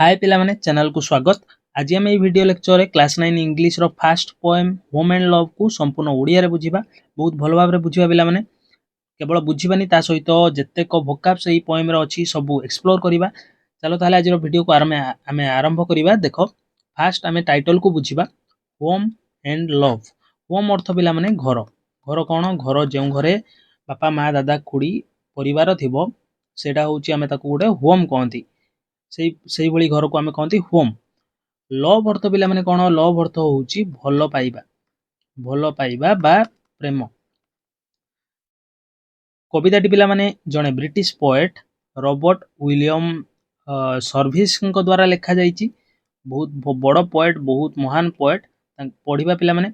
हाय पिला माने चैनल को स्वागत। आज आम वीडियो लेक्चर रे क्लास 9 इंग्लिश रो first poem home and love को संपूर्ण ओडिया रे बुझिबा। बहुत भलो भाबरे बुझिबा पिला माने। केवल बुझिबानी ता सहित जत्तेक वोकाब्स एई पोएम रे अछि सब एक्सप्लोर करिबा। चलो ताले आज रो वीडियो को आमे आरंभ करिबा। देखो फास्ट आमे टाइटल को बुझिबा होम एंड लव। होम अर्थ पिला माने घर। घर कोन घर जेउ घरे बापा माँ दादा खुड़ी परिवार थिबो सेटा होची आमे ताको गोटे होम कहंती। सेई भली घर को आमे कहंती होम। लव अर्थ पिला माने कोन लव अर्थ होची भलो पाइबा बा प्रेम। कविताटी पिला माने जणे British poet Robert William service को द्वारा लिखा जाइची। बहुत बड़ पोएट, बहुत महान पोएट। पढ़िबा पिला माने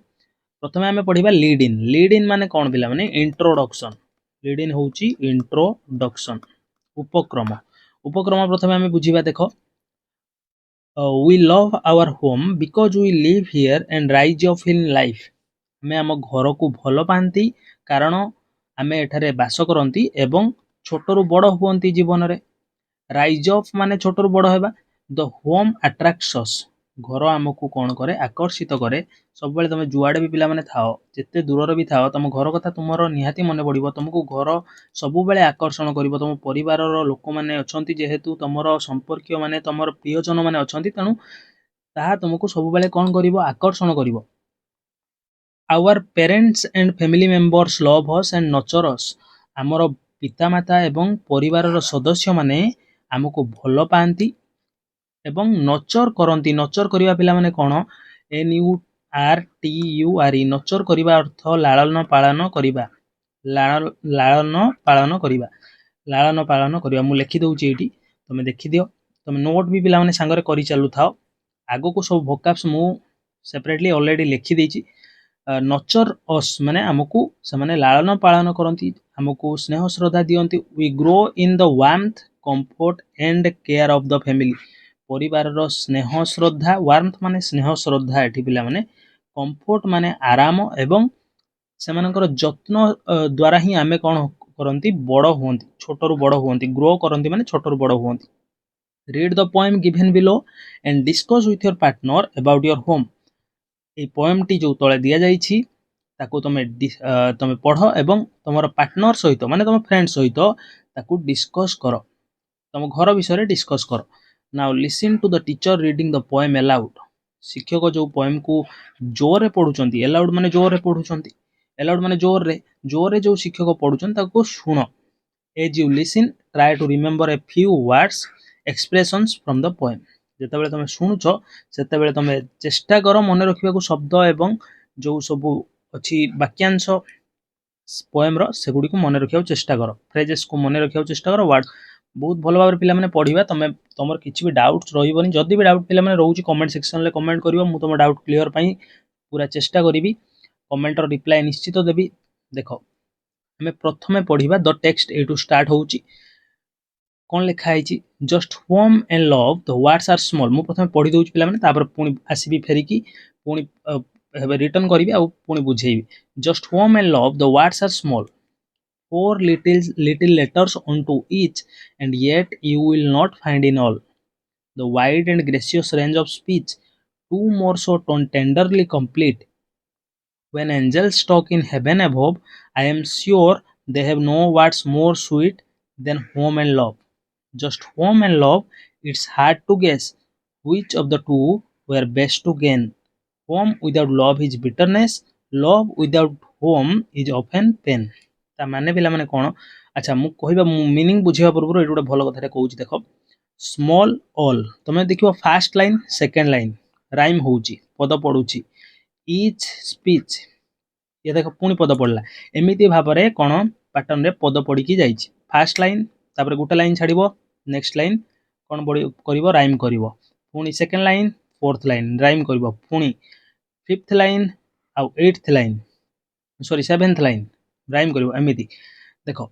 प्रथमे आमे पढ़िबा लीड इन। लीड इन माने कोन पिला माने इंट्रोडक्शन। लीड इन होची इंट्रोडक्शन उपक्रम। उपक्रम प्रथमे आमे बुझिबा। देखो we love our home because we live here and rise up in life। ଆମେ ଆମ ଘରକୁ ଭଲ ପାଆନ୍ତି କାରଣ ଆମେ ଏଠାରେ ବାସ କରନ୍ତି ଏବଂ ଛୋଟରୁ ବଡ଼ ହୁଅନ୍ତି ଜୀବନରେ। ରାଇଜ ଅଫ୍ ମାନେ ଛୋଟରୁ ବଡ଼ ହେବା। ଦ ହୋମ୍ ଆଟ୍ରାକ୍ଟସ୍ ଅସ୍। ଘର ଆମକୁ କ'ଣ କରେ? ଆକର୍ଷିତ କରେ। ସବୁବେଳେ ତମେ ଯୁଆଡ଼େ ବି ପିଲାମାନେ ଥାଅ, ଯେତେ ଦୂରରେ ବି ଥାଅ, ତମ ଘର କଥା ତୁମର ନିହାତି ମନେ ପଡ଼ିବ। ତମକୁ ଘର ସବୁବେଳେ ଆକର୍ଷଣ କରିବ। ତମ ପରିବାରର ଲୋକମାନେ ଅଛନ୍ତି ଯେହେତୁ ତମର ସମ୍ପର୍କୀୟ ମାନେ ତମର ପ୍ରିୟଜନ ମାନେ ଅଛନ୍ତି, ତେଣୁ ତାହା ତୁମକୁ ସବୁବେଳେ କ'ଣ କରିବ? ଆକର୍ଷଣ କରିବ। Our parents and family members love us and nurture us। ଆମର ପିତାମାତା ଏବଂ ପରିବାରର ସଦସ୍ୟମାନେ ଆମକୁ ଭଲ ପାଆନ୍ତି ଏବଂ ନଚର କରନ୍ତି। ନଚର କରିବା ପିଲାମାନେ କ'ଣ? NURTURE। ନଚର କରିବା ଅର୍ଥ ଲାଳନ ପାଳନ କରିବା। ଲାଳନ ପାଳନ କରିବା। ଲାଳନ ପାଳନ କରିବା। ମୁଁ ଲେଖି ଦଉଛି ଏଇଠି, ତମେ ଦେଖିଦିଅ। ତମେ ନୋଟ୍ ବି ପିଲାମାନେ ସାଙ୍ଗରେ କରି ଚାଲୁଥାଅ। ଆଗକୁ ସବୁ ଭୋକାବ୍ସ ମୁଁ ସେପାରେଟଲି ଅଲରେଡି ଲେଖି ଦେଇଛି। ନଚର ଅସ୍ ମାନେ ଆମକୁ ସେମାନେ ଲାଳନ ପାଳନ କରନ୍ତି, ଆମକୁ ସ୍ନେହ ଶ୍ରଦ୍ଧା ଦିଅନ୍ତି। We grow in the warmth comfort and care of the family. परिवारर स्नेह श्रद्धा। वार्मथ माने स्नेह श्रद्धा एठी पिला माने। कंफर्ट माने आराम एवं सेमानकर जत्न द्वारा ही आमे कोन करंती? बड़ हुअंती, छोटरू बड़ हुअंती। ग्रो करंती माने छोटरू बड़ हुअंती। Read the poem given below and discuss with your partner about your home. ए पोएम टी जो तळे दिया जाइछि ताकू तमे पढ़ एवं तमर पार्टनर सहित माने तम फ्रेंड सहित ताकू डिस्कस कर। तम घर विषय डिस्कस कर। Now listen to the teacher reading the poem aloud. शिक्षक जो पोएम को जोर रे पढुचंती। अलाउड माने जोर रे पढुचंती। अलाउड माने जोर रे जो शिक्षक पढुचंती ताकू सुनो। As you listen try to remember a few words expressions from the poem. जेतेबेले तमे सुनुछ सेतेबेले तमे चेष्टा कर मन रखिबा को शब्द एवं जो सब अछि वाक्यांश पोएम रो सेगुडी को मन रखिबा चेष्टा कर। फ्रेजेस को मन रखिबा चेष्टा कर। वर्ड बहुत भलो भाबरे पिला माने पढिबा। तमे तमर किछि भी डाउट्स रहिबोनी। जदी भी डाउट पिला माने रहउची कमेंट सेक्शन ले कमेंट करिवो। मु तम डाउट क्लियर पई पूरा चेष्टा करिवि। कमेंट रो रिप्लाई निश्चित देबी। देखो हमें प्रथमे पढिबा द टेक्स्ट ए टू स्टार्ट होउची। कोन लिखा है? Just home and love the words are small. मु प्रथमे पढ़ी दउची पिला माने, तापर पुनी आसीबी फेरिकी पुनी रिटर्न करिवि आ पुनी बुझेइबि। Just home and love the words are small, four little letters onto each, and yet you will not find in all the wide and gracious range of speech two more so tenderly complete. When angels talk in heaven above, I am sure they have no words more sweet than home and love. Just home and love, it's hard to guess which of the two were best to gain. Home without love is bitterness, love without home is often pain। ता माने पिला माने कोन? अच्छा मु कहिबा meaning बुझिबा पूर्व एटु गोटे भलो कथा कहूची। देखो स्मॉल ऑल तमे देखिबो first line second line rhyme होउची, पद पडुची। ईच स्पीच ये देखो पुनी पद पडला। एमिति भाबरे कोन पैटर्न रे पद पडी की जाईची। फर्स्ट लाइन तापर गोटे लाइन छाडिबो, नेक्स्ट लाइन कोन बडी करिवो? राइम करिवो। पुनी second line fourth line rhyme करिवो। पुनी फिफ्थ लाइन आ eighth line sorry seventh line rhyme करिवो। एमिति देखो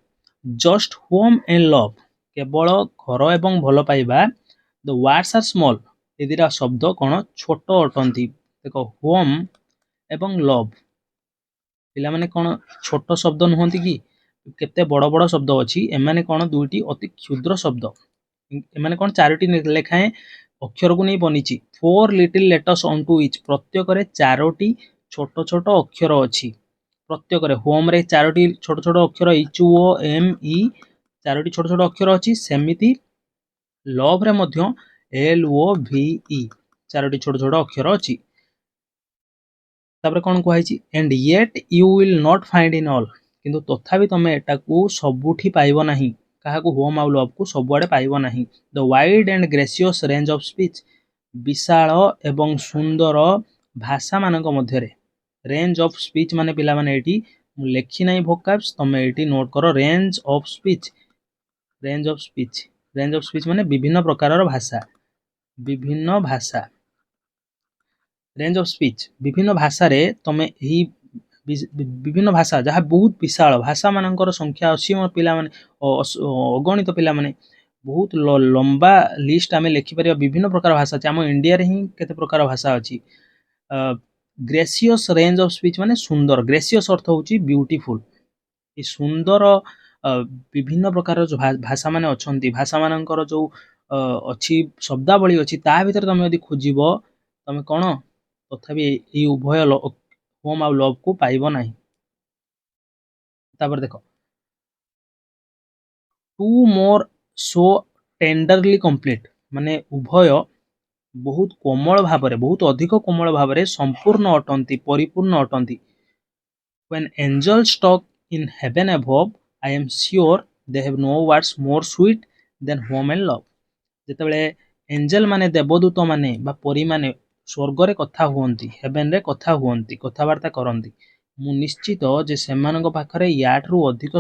जस्ट होम एंड लव केवल घर एवं भल पाइबा। द वर्ड्स आर स्मॉल ए दिरा शब्द कोन छोट अटंती। देखो होम एवं लव पिला माने कोन छोट शब्द नहंती कि केते बड़ बड़ शब्द अछि। एमाने कोन दुईटी अति क्षुद्र शब्द। एमाने कोन चारोटी लेखाए ଅକ୍ଷରକୁ ନେଇ ବନିଛି। 4 little letters onto each, ପ୍ରତ୍ୟେକରେ 4ଟି ଛୋଟ ଛୋଟ ଅକ୍ଷର ଅଛି। ପ୍ରତ୍ୟେକରେ ହୋମରେ 4ଟି ଛୋଟ ଛୋଟ ଅକ୍ଷର HOME 4ଟି ଛୋଟ ଛୋଟ ଅକ୍ଷର ଅଛି। ସେମିତି ଲଭରେ ମଧ୍ୟ LOVE 4ଟି ଛୋଟ ଛୋଟ ଅକ୍ଷର ଅଛି। ତାପରେ କଣ କୁହାଯାଇଛି, and yet you will not find in all, କିନ୍ତୁ ତଥାପି ତମେ ଏଟାକୁ ସବୁଠି ପାଇବ ନାହିଁ। କାହାକୁ? ହୋମ ଆଉ ଲଭକୁ ସବୁଆଡେ ପାଇବ ନାହିଁ। the wide and gracious range of speech, ବିଶାଳ ଏବଂ ସୁନ୍ଦର ଭାଷାମାନଙ୍କ ମଧ୍ୟରେ। ରେଞ୍ଜ ଅଫ୍ ସ୍ପିଚ୍ ମାନେ ପିଲାମାନେ ଏଇଠି ମୁଁ ଲେଖି ନାହିଁ ଭୋକାବ୍ସ, ତମେ ଏଇଠି ନୋଟ୍ କର range of speech. Range of speech, range of speech ମାନେ ବିଭିନ୍ନ ପ୍ରକାରର ଭାଷା, ବିଭିନ୍ନ ଭାଷା। ରେଞ୍ଜ ଅଫ୍ ସ୍ପିଚ୍ ବିଭିନ୍ନ ଭାଷାରେ ତମେ ଏହି ବିଭିନ୍ନ ଭାଷା ଯାହା ବହୁତ ବିଶାଳ ଭାଷାମାନଙ୍କର ସଂଖ୍ୟା ଅଛି। ମୋ ପିଲାମାନେ ଅଗଣିତ ପିଲାମାନେ ବହୁତ ଲମ୍ବା ଲିଷ୍ଟ ଆମେ ଲେଖିପାରିବା। ବିଭିନ୍ନ ପ୍ରକାର ଭାଷା ଅଛି। ଆମ ଇଣ୍ଡିଆରେ ହିଁ କେତେ ପ୍ରକାର ଭାଷା ଅଛି। ଗ୍ରେସିୟସ୍ ରେଞ୍ଜ ଅଫ୍ ସ୍ପିଚ୍ ମାନେ ସୁନ୍ଦର। ଗ୍ରେସିୟସ୍ ଅର୍ଥ ହେଉଛି ବ୍ୟୁଟିଫୁଲ୍। ଏ ସୁନ୍ଦର ବିଭିନ୍ନ ପ୍ରକାର ଯୋଉ ଭାଷା ମାନେ ଅଛନ୍ତି, ଭାଷାମାନଙ୍କର ଯୋଉ ଅଛି ଶବ୍ଦାବଳୀ ଅଛି, ତା ଭିତରେ ତମେ ଯଦି ଖୋଜିବ ତମେ କଣ ତଥାପି ଏଇ ଉଭୟ ହୋମ ଆଉ ଲଭକୁ ପାଇବ ନାହିଁ। ତାପରେ ଦେଖ, ଟୁ ମୋର ସୋ ଟେଣ୍ଡରଲି କମ୍ପ୍ଲିଟ, ମାନେ ଉଭୟ ବହୁତ କୋମଳ ଭାବରେ, ବହୁତ ଅଧିକ କୋମଳ ଭାବରେ ସମ୍ପୂର୍ଣ୍ଣ ଅଟନ୍ତି, ପରିପୂର୍ଣ୍ଣ ଅଟନ୍ତି। when angels talk in heaven above, I am sure they have no words more sweet than home and love, ଯେତେବେଳେ ଏଞ୍ଜେଲ ମାନେ, ଦେବଦୂତ ମାନେ ବା ପରୀ ମାନେ ସ୍ୱର୍ଗରେ କଥା ହୁଅନ୍ତି, ହେଭେନରେ କଥା ହୁଅନ୍ତି, କଥାବାର୍ତ୍ତା କରନ୍ତି, ମୁଁ ନିଶ୍ଚିତ ଯେ ସେମାନଙ୍କ ପାଖରେ ୟାଠାରୁ ଅଧିକ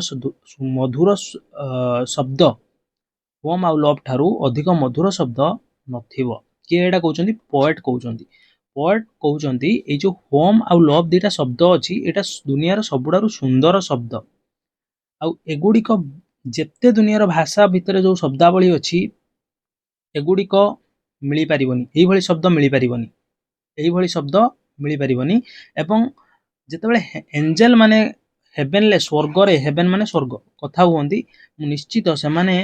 ମଧୁର ଶବ୍ଦ, ହୋମ ଆଉ ଲଭ୍ ଠାରୁ ଅଧିକ ମଧୁର ଶବ୍ଦ ନଥିବ। କିଏ ଏଇଟା କହୁଛନ୍ତି? ପଏଟ୍ କହୁଛନ୍ତି। ପଏଟ୍ କହୁଛନ୍ତି ଏଇ ଯୋଉ ହୋମ ଆଉ ଲଭ୍ ଦିଟା ଶବ୍ଦ ଅଛି, ଏଇଟା ଦୁନିଆର ସବୁଠାରୁ ସୁନ୍ଦର ଶବ୍ଦ। ଆଉ ଏଗୁଡ଼ିକ ଯେତେ ଦୁନିଆର ଭାଷା ଭିତରେ ଯୋଉ ଶବ୍ଦାବଳୀ ଅଛି, ଏଗୁଡ଼ିକ ମିଳିପାରିବନି, ଏଇଭଳି ଶବ୍ଦ ମିଳିପାରିବନି, ଏଇଭଳି ଶବ୍ଦ ମିଳିପାରିବନି। ଏବଂ ଯେତେବେଳେ ଏଞ୍ଜେଲ ମାନେ ହେଭେନଲେ, ସ୍ୱର୍ଗରେ, ହେଭେନ ମାନେ ସ୍ୱର୍ଗ, କଥା ହୁଅନ୍ତି, ମୁଁ ନିଶ୍ଚିତ ସେମାନେ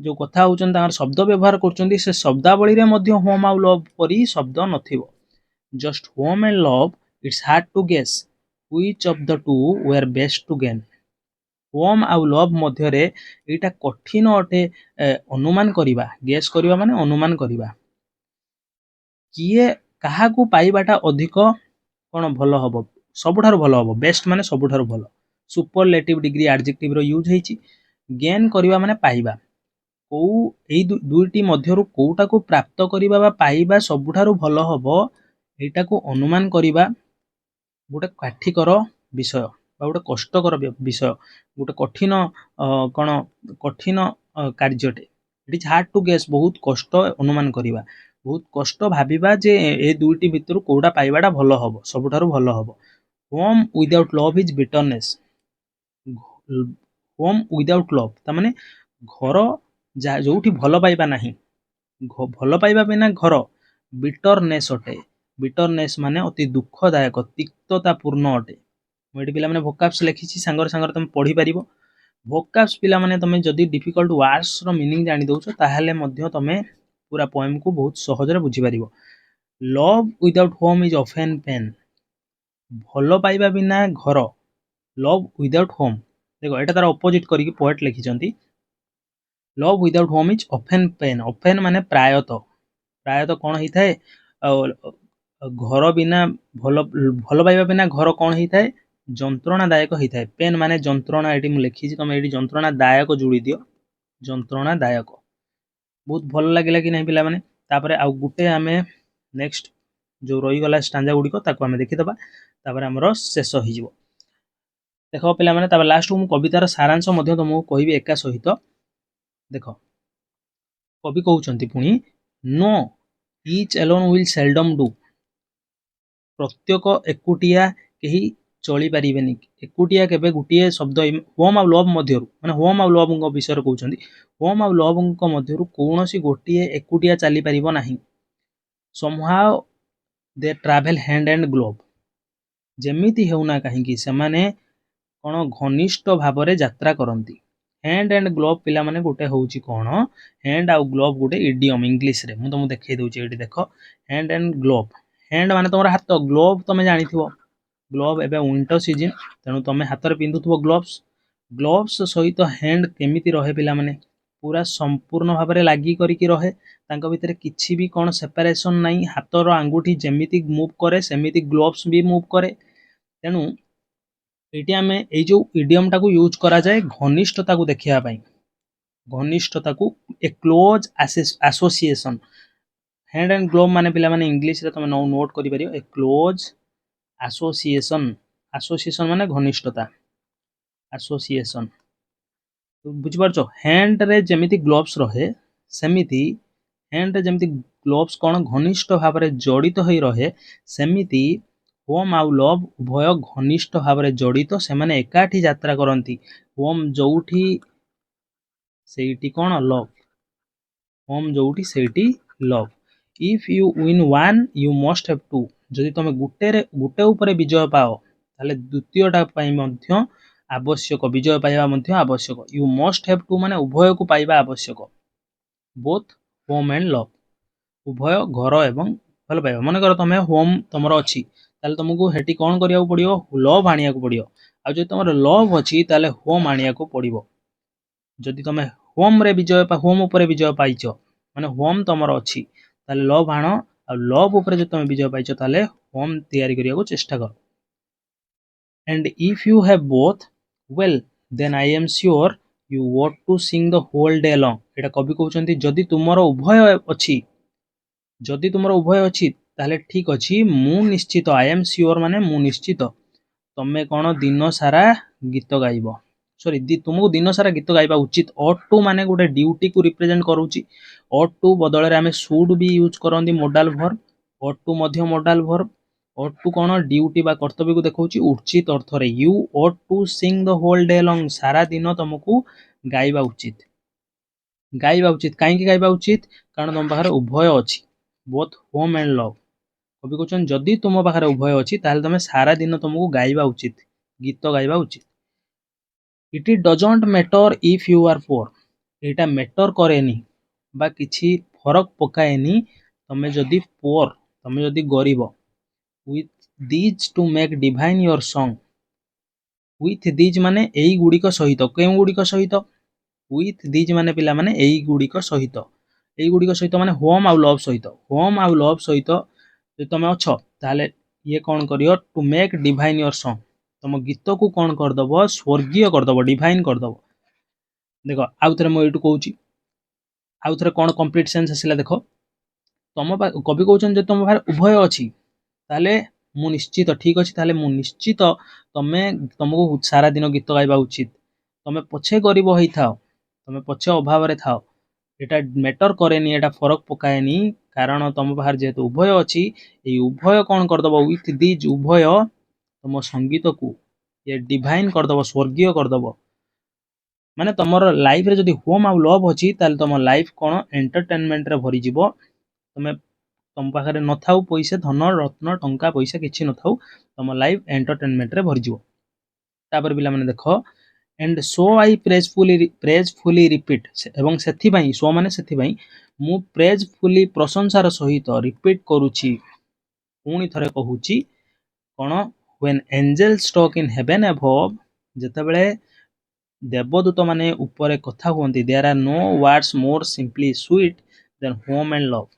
ଯୋଉ କଥା ହଉଛନ୍ତି, ତାଙ୍କର ଶବ୍ଦ ବ୍ୟବହାର କରୁଛନ୍ତି, ସେ ଶବ୍ଦାବଳୀରେ ମଧ୍ୟ ହୋମ ଆଉ ଲଭ୍ ପରି ଶବ୍ଦ ନଥିବ। Just home and love, it's hard to guess which of the two were best to gain, home ଆଉ ଲଭ୍ ମଧ୍ୟରେ ଏଇଟା କଠିନ ଅଟେ ଅନୁମାନ କରିବା। ଗେସ୍ କରିବା ମାନେ ଅନୁମାନ କରିବା, କିଏ କାହାକୁ ପାଇବାଟା ଅଧିକ କଣ ଭଲ ହବ, ସବୁଠାରୁ ଭଲ ହବ। ବେଷ୍ଟ ମାନେ ସବୁଠାରୁ ଭଲ। ସୁପରଲେଟିଭ ଡିଗ୍ରୀ ଆଡଜେକ୍ଟିଭର ୟୁଜ୍ ହେଇଛି। ଗେନ୍ କରିବା ମାନେ ପାଇବା। କୋଉ ଏଇ ଦୁଇଟି ମଧ୍ୟରୁ କୋଉଟାକୁ ପ୍ରାପ୍ତ କରିବା ବା ପାଇବା ସବୁଠାରୁ ଭଲ ହବ, ଏଇଟାକୁ ଅନୁମାନ କରିବା ଗୋଟେ କାଠିକର ବିଷୟ ବା ଗୋଟେ କଷ୍ଟକର ବିଷୟ, ଗୋଟେ କଠିନ କଠିନ କାର୍ଯ୍ୟଟେ। It is hard to guess, ବହୁତ କଷ୍ଟ ଅନୁମାନ କରିବା, ବହୁତ କଷ୍ଟ ଭାବିବା ଯେ ଏ ଦୁଇଟି ଭିତରୁ କୋଉଟା ପାଇବାଟା ଭଲ ହବ, ସବୁଠାରୁ ଭଲ ହବ। Home without love is bitterness. Home without love ତାମାନେ ଘର ଯୋଉଠି ଭଲ ପାଇବା ନାହିଁ, ଭଲ ପାଇବା ବିନା ଘର ବିଟରନେସ୍ ଅଟେ। ବିଟରନେସ୍ ମାନେ ଅତି ଦୁଃଖଦାୟକ, ତିକ୍ତତାପୂର୍ଣ୍ଣ ଅଟେ। ମୁଁ ଏଠି ପିଲାମାନେ ଭୋକାବ୍ସ ଲେଖିଛି, ସାଙ୍ଗରେ ସାଙ୍ଗରେ ତମେ ପଢିପାରିବ। ଭୋକାବ୍ସ ପିଲାମାନେ ତମେ ଯଦି ଡିଫିକଲ୍ଟ ୱାର୍ଡସର ମିନିଂ ଜାଣି ଦଉଛ, ତାହେଲେ ମଧ୍ୟ ତମେ ପୁରା ପଏମକୁ ବହୁତ ସହଜରେ ବୁଝିପାରିବ। Love without home is often pain. ଭଲ ପାଇବା ବିନା ଘର, ଲଭ୍ ୱିଦାଉଟ୍ ହୋମ୍। ଦେଖ, ଏଇଟା ତାର ଅପୋଜିଟ୍ କରିକି ପଏଟ୍ ଲେଖିଛନ୍ତି। Love without home is often pain. Often ମାନେ ପ୍ରାୟତଃ, ପ୍ରାୟତଃ କଣ ହେଇଥାଏ, ଘର ବିନା ଭଲ ପାଇବା ବିନା ଘର କଣ ହେଇଥାଏ, ଯନ୍ତ୍ରଣାଦାୟକ ହେଇଥାଏ। ପେନ୍ ମାନେ ଯନ୍ତ୍ରଣା, ଏଠି ମୁଁ ଲେଖିଛି, ତମେ ଏଠି ଯନ୍ତ୍ରଣାଦାୟକ ଯୋଡ଼ି ଦିଅ, ଯନ୍ତ୍ରଣାଦାୟକ। ବହୁତ ଭଲ ଲାଗିଲା କି ନାହିଁ ପିଲାମାନେ? ତାପରେ ଆଉ ଗୋଟେ ଆମେ ନେକ୍ସଟ ଯୋଉ ରହିଗଲା ଷ୍ଟାଞ୍ଜା ଗୁଡ଼ିକ, ତାକୁ ଆମେ ଦେଖିଦବା, ତାପରେ ଆମର ଶେଷ ହେଇଯିବ। ଦେଖ ପିଲାମାନେ, ତାପରେ ଲାଷ୍ଟକୁ ମୁଁ କବିତାର ସାରାଂଶ ମଧ୍ୟ ତମକୁ କହିବି ଏକା ସହିତ। ଦେଖ, କବି କହୁଛନ୍ତି ପୁଣି, नो ଇଚ୍ ଏଲୋନ୍ ୱିଲ୍ ସେଲ୍ଡମ୍ ଡୁ। ପ୍ରତ୍ୟେକ ଏକୁଟିଆ କେହି ଚଳିପାରିବେନି। ଏକୁଟିଆ କେବେ ଗୋଟିଏ ଶବ୍ଦ, ହୋମ ଆଉ ଲଭ୍ ମଧ୍ୟରୁ, ମାନେ ହୋମ ଆଉ ଲଭ୍ଙ୍କ ବିଷୟରେ କହୁଛନ୍ତି, ହୋମ ଆଉ ଲଭ୍ଙ୍କ ମଧ୍ୟରୁ କୌଣସି ଗୋଟିଏ ଏକୁଟିଆ ଚାଲିପାରିବ ନାହିଁ। somehow they travel hand and glove। ଯେମିତି ହେଉନା କାହିଁକି ସେମାନେ କଣ ଘନିଷ୍ଠ ଭାବରେ ଯାତ୍ରା କରନ୍ତି। हैंड एंड ग्लोव पिला माने गोटे होउची कोन हैंड आउ ग्लोव गोटे इडियम इंग्लिश रे मु तुमको देखै दउची एठी देखो हैंड एंड ग्लोव हैंड माने तमरा हाथ ग्लोव तमे जानिथिबो ग्लोव एबे विंटर सीजन तेणु तमे हाथ रे पिंधुथबो ग्लोव्स सहित हैंड केमिति रहे पिला माने पूरा संपूर्ण भाव में लागी करिकी रहे तांको भितर किछि भी कोन सेपरेशन नाही हाथर आंगुठी जेमिति मूव करे सेमिति ग्लोव्स भी मूव करे तेणु एटी आमे ए जो इडियम टाको यूज करा जाए घनिष्ठता को देखिया पई घनिष्ठता को a close association hand and glove माने पिला माने इंग्लिश रे तमे नोट करि परियो ए क्लोज एसोसिएशन माने घनिष्ठता एसोसिएशन बुझी पारछो हैंड रे जेमिति ग्लोव्स रहे सेमिति हैंड रे जेमिति ग्लोव्स कोन घनिष्ठ भाव में जड़ित होई रहे सेमिति होम आउ लव उभय घनिष्ठ भाव में जड़ित से माने एकाठी यात्रा करंती होम जोउठी सेठी कोन लव होम जोउठी सेठी love if you win one you must have two जदि तमे गुटे ऊपर विजय पाओ ताले द्वितीयटा पई मध्य आवश्यक विजय पाइबा मध्य आवश्यक यू मस्ट हैव टू माने उभय को पाइबा आवश्यक बोथ होम एंड लव उभय घर एवं भल पाइबा मन कर तमे होम तमर अछि ताले तुमको हेटी कोन करिया पड़ियो लव आनिया को पड़ियो आ जदि तमर लव अछि ताले होम आनिया को पड़िबो जदि तमे होम रे विजय होम ऊपर विजय पाइचो माने होम तमर अछि ताले लव आनो आ लव ऊपर जदि तमे विजय पाइचो ताले होम तैयारी करिया को चेष्टा कर and if you have both well then I am sure you want to sing the whole day long एटा कवि कहउचंती जदि तुमरो उभय अछि जदि तुमरो उभय अछि ताले ठीक अछि मु निश्चित आई एम श्योर माने मु निश्चित तमे कोन दिन सारा गीत गाइबो सॉरी तुमको दिन सारा गीत गाइबा उचित ऑट टू माने गोटे ड्यूटी को रिप्रेजेंट करूची ऑट टू बदल रे हमें शुड भी यूज करंदी मोडाल वर्ब ऑट टू मध्य मोडाल वर्ब ऑट टू कोन ड्यूटी बा कर्तव्य को देखौची उचित अर्थ रे you ought to sing the whole day long सारा दिन तुमको गाइबा उचित काहे गाइबा उचित कारण तुम पाखरे उभय अछि बोथ होम एंड लव कवि कहउछन जदि तुम पाखरे उभय अछि ताले तमे सारा दिन तुमको गाइबा उचित गीत गाइबा उचित it doesn't matter if you are poor एटा मैटर करेनी बा किछि फरक पकाएनी तमे जदि पोर तमे जदि गरीब with these to make divine your song with these माने एई गुडी सहित केउ गुडी सहित with these माने पिला माने एई गुडी सहित माने होम आउ लव सहित जे तमे अछो ताले ये कोन करियो to make divine your song तुम गीत को कोन कर दबो स्वर्गीय कर दबो डिवाइन कर दबो देखो आउ थरे म एटू कहूची आउ थरे कोन कंप्लीट सेंस आसिला देखो तुम कवि कहउछन जे तुम भार उभय अछि ताले मु निश्चित ठीक अछि ताले मु निश्चित तुमको सारा दिन गीत गाइबा उचित तमे पछे गरीब होई थाओ तमे पछे अभाव रे थाओ एटा मैटर करेनी एटा फरक पकाएनी कारण तुम बाहर जेहेतु उभय अछि ए उभय कोन कर दबो विथ दिज उभय तुम संगीत को ये डिवाइन कर दबो स्वर्गीय कर दबो माने तमर लाइफ रे जदी होम आउ लव अछि ताले तम लाइफ कोन एंटरटेनमेंट रे भरी जिवो तमे तुम पाखरे न थाउ पैसे धन रत्न टंका पैसा किछि न थाउ तुम लाइफ एंटरटेनमेंट रे भरी जिवो तापर बिला माने देखो एंड सो आई प्रेजफुली रिपीट एवं सेथि पई सो माने सेथि पई मु प्रेजफुली प्रशंसार सहित रिपीट करूची पुनी थरे कहूची कोन when angels talk in heaven above जेतेबेले देवदूत माने ऊपर कथा होंती there are no words more simply sweet than home and love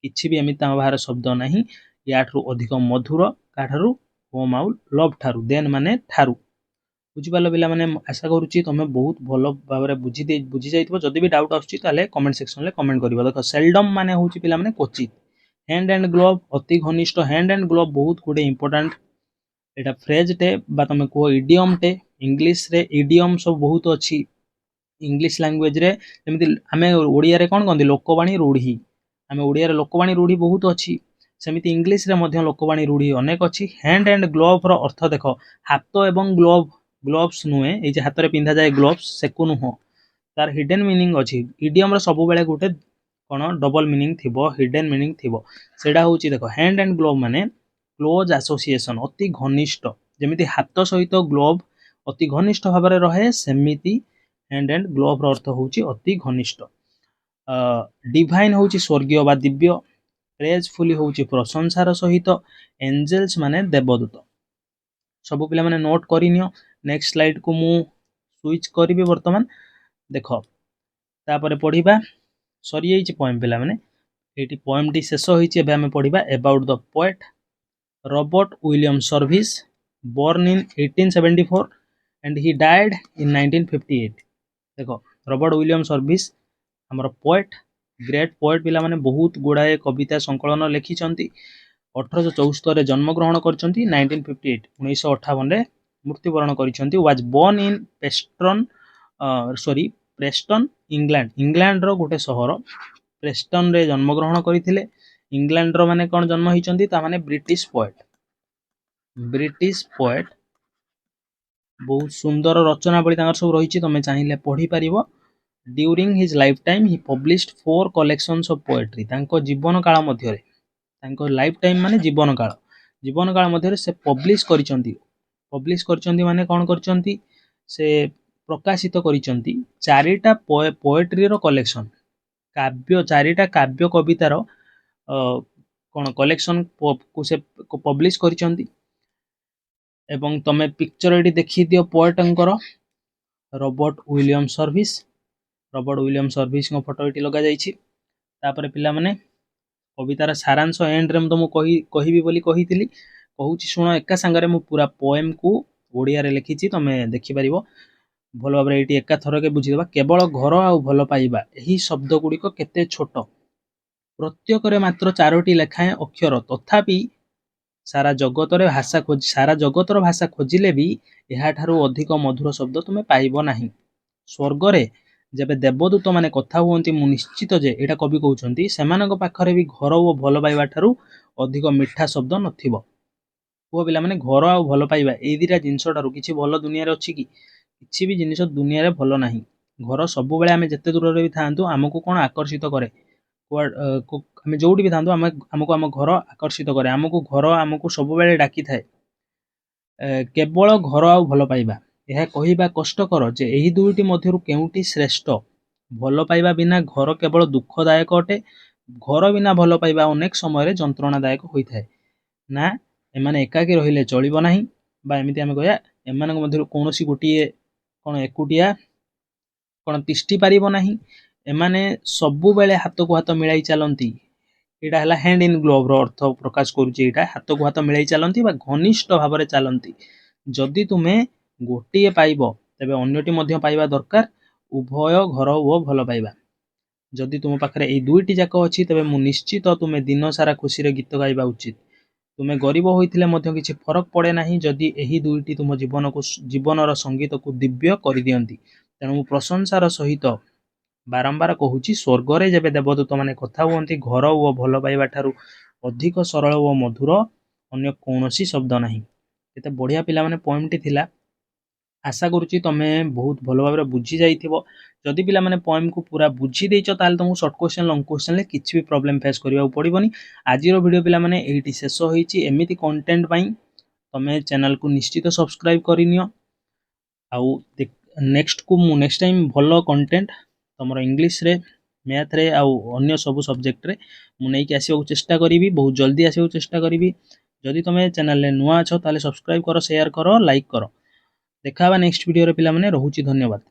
किछि भी एमिता बाहर शब्द नाही याठू अधिक मधुर काठारू होम आउ लव ठारू देन माने ठारू बुझी पालो पिला माने आशा करूची तमे बहुत भलो भाबरे बुझी जाइतबो जदी भी डाउट आछी ताले कमेंट सेक्शन ले कमेंट करिवो देखो सेल्डम माने होची पिला माने क्वचित हैंड एंड ग्लोव अति घनिष्ठ हैंड एंड ग्लोव बहुत गुडे इंपोर्टेंट एटा फ्रेज टे बा तमे को इडियम टे इंग्लिश रे इडियम सब बहुत अछि इंग्लिश लैंग्वेज रे जेमिति हमें ओडिया रे कोन गंदी लोकवाणी रूढ़ी हमें ओडिया रे लोकवाणी रूढ़ी बहुत अछि सेमिति इंग्लिश रे मध्य लोकवाणी रूढ़ी अनेक अछि हैंड एंड ग्लोव रो अर्थ देखो हाथ एवं ग्लोव्स नुए ए जे हाथ रे पिंधा जाय ग्लोव्स सेकु नुह तार हिडन मीनिंग अछि इडियम रो सब बेले गुटे कोन डबल मीनिंग थिबो हिडन मीनिंग थिबो सेडा होची देखो हैंड एंड ग्लोव माने क्लोज एसोसिएशन अति घनिष्ठ जेमिति हाथ सहित ग्लोव अति घनिष्ठ भाबरे रहे सेमिति हैंड एंड ग्लोव रो अर्थ होची अति घनिष्ठ। डिवाइन होची स्वर्गीय बा दिव्य। प्रेजफुली होची प्रशंसार सहित। एंजेल्स माने देवदूत। सब पिला माने नोट करिनियो। नेक्स्ट स्लाइड को मु स्विच करिबे वर्तमान। देखो तापरे पढ़िबा सरी जाइछि पोएम पिला माने एटी पोएम टी शेष होइछि। एबे हमें पढ़िबा about the poet Robert William Service born in 1874 and he died in 1958। देखो रॉबर्ट विलियम सर्विस हमर पोएट ग्रेट पोएट पिला माने बहुत गुड़ाए कविता संकलन लिखिछंती। 1874 रे जन्म ग्रहण करछंती। 1958 1958 रे मृत्युवरण करिछंती। Was born in Preston England. England रो गोटे शहर प्रेस्टन रे जन्म ग्रहण करथिले। इंग्लैंड रो माने कोन जन्म हिचंती ता माने ब्रिटिश पोएट। ब्रिटिश पोएट बहुत सुंदर रचनावली तांकर सब रहिछि। तमे चाहिले पढ़ी परिबो। During his lifetime he published 4 collections of poetry. तांको जीवन काल मध्य रे तांको लाइफ टाइम माने जीवन काल मध्य रे से पब्लिश करिचंती माने कोन करिचंती से प्रकाशित करिचंती चारिटा पोएट्री रो कलेक्शन काव्य चारिटा काव्य कवितार कोन कलेक्शन को से पब्लिश करिचंती। एवं तमे पिक्चर एटी देखि दियो पोएटंकर रॉबर्ट विलियम सर्विस को फोटो एटी लगा जाइछि। तापरे पिला माने कवितार सारांश एंड रे तुमको कहिबी बोली कहितिली कहूची सुनो एका संगरे मु पूरा पोएम को ओडिया रे लिखिछि। तमे देखि परिबो भल भाबरे एटी एका थरके बुझी देबा। केवल घर आ भल पाइबा एही शब्द गुडी को केते छोट प्रत्येक रे मात्र 4टी लेखाए अक्षर तथापि सारा जगतर भाषा खोजिले भी एहा ठारू अधिक मधुर शब्द तुमे पाइबो नाही। स्वर्ग रे जेबे देवदूत माने कथा हुअंती मु निश्चित जे एटा कवि कहउछंती सेमानक पाखरे भी घर ओ भल पाइबा ठारू अधिक मिठा शब्द नथिबो। पुओ पिला माने घर आ भल पाइबा एई दिटा जिंस ठारू किछि भल दुनिया रे अछि कि किछि भी जिनिस दुनिया रे भल नाही। घर सब बेले आमे जत्ते दूर रे भी थांतु हमकु कोन आकर्षित करे आमे जोउटी भी थांतु हमकु हम घर आकर्षित करे। हमकु घर हमकु सब बेले डाकी थाए केवल घर आ भल पाइबा। यह कहिबा कष्टकर जे एही दुईटी मध्यरु केउटी श्रेष्ठ। भल पाइबा बिना घर केवल दुःखदायक अटे। घर बिना भल पाइबा अनेक समय रे जंत्रणादायक होइथाय ना। एमाने एकाकी रहिले चलिबो नाही बा एमिति आमे कहया एमानक मध्यरु कोनोसी गोटिए कोन एकुटिया कोन तिष्टि पारिबो नाही। एमाने सबु बेले हाथ को हाथ मिलाई चलंती। एटा हला हैंड इन ग्लोव रो अर्थ प्रकाश करूची। एटा हाथ को हाथ मिलाई चलंती बा घनिष्ठ भाबरे चलंती। जदि तुमे गोटिए पाइबो तबे अन्यटी मध्य पाइबा दरकार। उभय घर ओ भल पाइबा जदि तुम पाखरे एई दुईटी जाक अछि तबे मु निश्चित तुमे दिन सारा खुशी रे गीत गाइबा उचित। तुमे गरीब होइथिले मध्य किछि फरक पड़े नाही जदि एही दुईटी तुम जीवनर संगीत को दिव्य करि दियंती। तेणु मु प्रशंसार सहित बारंबार कहूची स्वर्ग रे जेबे देवदूत माने कथा हुअंती घर ओ भल पाइबा ठारू अधिक सरल ओ मधुर अन्य कोनोसी शब्द नाही। एते बढ़िया पिला माने पोएम टी थिला। आशा करूची तमे बहुत भल भाबरे बुझी जाइथिबो। जदि पिला माने पोएम को पूरा बुझी देइचो ताले तुमको शॉर्ट क्वेश्चन लॉन्ग क्वेश्चन ले किछि भी प्रॉब्लम फेस करिया पड़िबोनी। आजिरो वीडियो पिला माने एही शेष होईची। एमिति कंटेंट पई तमे चैनल को निश्चित सब्सक्राइब करिनियो। आउ नेक्स्ट टाइम भलो कंटेंट तमरो इंग्लिश रे मैथ रे आउ अन्य सब सब्जेक्ट रे मु नै कि आसीबो चेष्टा करिवि। बहुत जल्दी आसीबो चेष्टा करिवि। जदि तमे चैनल ले नुआ अछो ताले सब्सक्राइब करो शेयर करो लाइक करो। देखा नेक्स्ट वीडियो रे पिला माने रहूची। धन्यवाद।